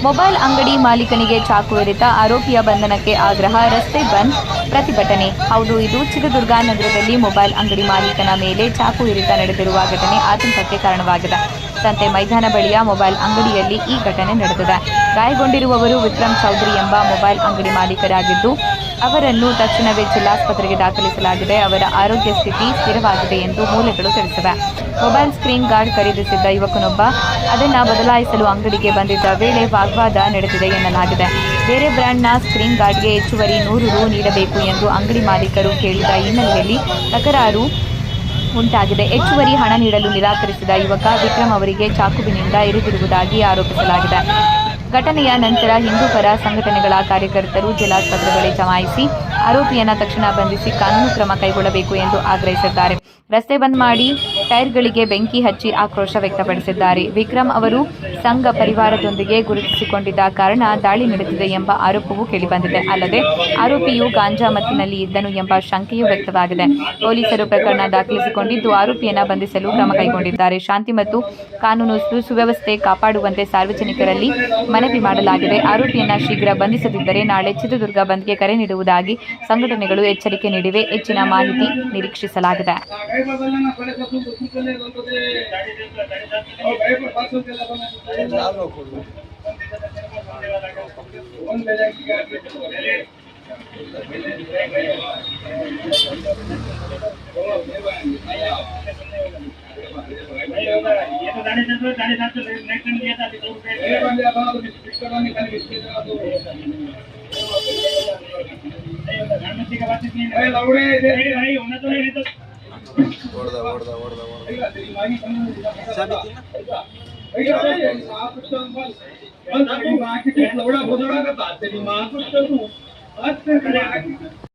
Mobile ಅಂಗಡಿ ಮಾಲೀಕನಿಗೆ ಚಾಕು ಇರಿತ, ಆರೋಪಿಯ ಬಂಧನಕ್ಕೆ ಆಗ್ರಹ, ರಸ್ತೆ ಬಂದ್, ಪ್ರತಿಭಟನೆ. ಹೌದು, ಇದು ಚಿತ್ರದುರ್ಗ ನಗರದಲ್ಲಿ ಮೊಬೈಲ್ ಅಂಗಡಿ ಮಾಲೀಕನ ಮೇಲೆ ಚಾಕು ಇರಿತ ನಡೆದಿರುವ ಘಟನೆ ಆತಂಕಕ್ಕೆ ಕಾರಣವಾಗಿದೆ. ಸಂತೆ ಮೈದಾನ ಬಳಿಯ ಮೊಬೈಲ್ ಅಂಗಡಿಯಲ್ಲಿ ಈ ಘಟನೆ ನಡೆದಿದೆ. ಗಾಯಗೊಂಡಿರುವವರು ವಿಕ್ರಮ್ ಚೌಧರಿ ಎಂಬ ಮೊಬೈಲ್ ಅಂಗಡಿ ಮಾಲೀಕರಾಗಿದ್ದು, ಅವರನ್ನು ತಕ್ಷಣವೇ ಜಿಲ್ಲಾಸ್ಪತ್ರೆಗೆ ದಾಖಲಿಸಲಾಗಿದೆ. ಅವರ ಆರೋಗ್ಯ ಸ್ಥಿತಿ ಸ್ಥಿರವಾಗಿದೆ ಎಂದು ಮೂಲಗಳು ತಿಳಿಸಿವೆ. ಮೊಬೈಲ್ ಸ್ಕ್ರೀನ್ ಗಾರ್ಡ್ ಖರೀದಿಸಿದ್ದ ಯುವಕನೊಬ್ಬ ಅದನ್ನು ಬದಲಾಯಿಸಲು ಅಂಗಡಿಗೆ ಬಂದಿದ್ದ ವೇಳೆ ವಾಗ್ವಾದ ನಡೆದಿದೆ ಎನ್ನಲಾಗಿದೆ. ಬೇರೆ ಬ್ರ್ಯಾಂಡ್ನ ಸ್ಕ್ರೀನ್ ಗಾರ್ಡ್ಗೆ ಹೆಚ್ಚುವರಿ 100 ರು ನೀಡಬೇಕು ಎಂದು ಅಂಗಡಿ ಮಾಲೀಕರು ಕೇಳಿದ ಹಿನ್ನೆಲೆಯಲ್ಲಿ ತಕರಾರು ಉಂಟಾಗಿದೆ. ಹೆಚ್ಚುವರಿ ಹಣ ನೀಡಲು ನಿರಾಕರಿಸಿದ ಯುವಕ ವಿಕ್ರಮ್ ಅವರಿಗೆ ಚಾಕುವಿನಿಂದ ಇರಿದಿರುವುದಾಗಿ ಆರೋಪಿಸಲಾಗಿದೆ. ಘಟನೆಯ ನಂತರ ಹಿಂದೂ ಪರ ಸಂಘಟನೆಗಳ ಕಾರ್ಯಕರ್ತರು ಜಿಲ್ಲಾಸ್ಪತ್ರೆ ಬಳಿ ಜಮಾಯಿಸಿ ಆರೋಪಿಯನ್ನು ತಕ್ಷಣ ಬಂಧಿಸಿ ಕಾನೂನು ಕ್ರಮ ಕೈಗೊಳ್ಳಬೇಕು ಎಂದು ಆಗ್ರಹಿಸಿದ್ದಾರೆ. ರಸ್ತೆ ಬಂದ್ ಮಾಡಿ ಟೈರ್ಗಳಿಗೆ ಬೆಂಕಿ ಹಚ್ಚಿ ಆಕ್ರೋಶ ವ್ಯಕ್ತಪಡಿಸಿದ್ದಾರೆ. ವಿಕ್ರಮ್ ಅವರು ಸಂಘ ಪರಿವಾರದೊಂದಿಗೆ ಗುರುತಿಸಿಕೊಂಡಿದ್ದ ಕಾರಣ ದಾಳಿ ನಡೆದಿದೆ ಎಂಬ ಆರೋಪವೂ ಕೇಳಿಬಂದಿದೆ. ಅಲ್ಲದೆ ಆರೋಪಿಯು ಗಾಂಜಾ ಮತ್ತಿನಲ್ಲಿ ಇದ್ದನು ಎಂಬ ಶಂಕೆಯೂ ವ್ಯಕ್ತವಾಗಿದೆ. ಪೊಲೀಸರು ಪ್ರಕರಣ ದಾಖಲಿಸಿಕೊಂಡಿದ್ದು ಆರೋಪಿಯನ್ನು ಬಂಧಿಸಲು ಕ್ರಮ ಕೈಗೊಂಡಿದ್ದಾರೆ. ಶಾಂತಿ ಮತ್ತು ಕಾನೂನು ಸುವ್ಯವಸ್ಥೆ ಕಾಪಾಡುವಂತೆ ಸಾರ್ವಜನಿಕರಲ್ಲಿ ಮನವಿ ಮಾಡಲಾಗಿದೆ. ಆರೋಪಿಯನ್ನು ಶೀಘ್ರ ಬಂಧಿಸದಿದ್ದರೆ ನಾಳೆ ಚಿತ್ರದುರ್ಗ ಬಂದ್ಗೆ ಕರೆ ನೀಡುವುದಾಗಿ ಸಂಘಟನೆಗಳು ಎಚ್ಚರಿಕೆ ನೀಡಿವೆ. ಹೆಚ್ಚಿನ ಮಾಹಿತಿ ನಿರೀಕ್ಷಿಸಲಾಗಿದೆ.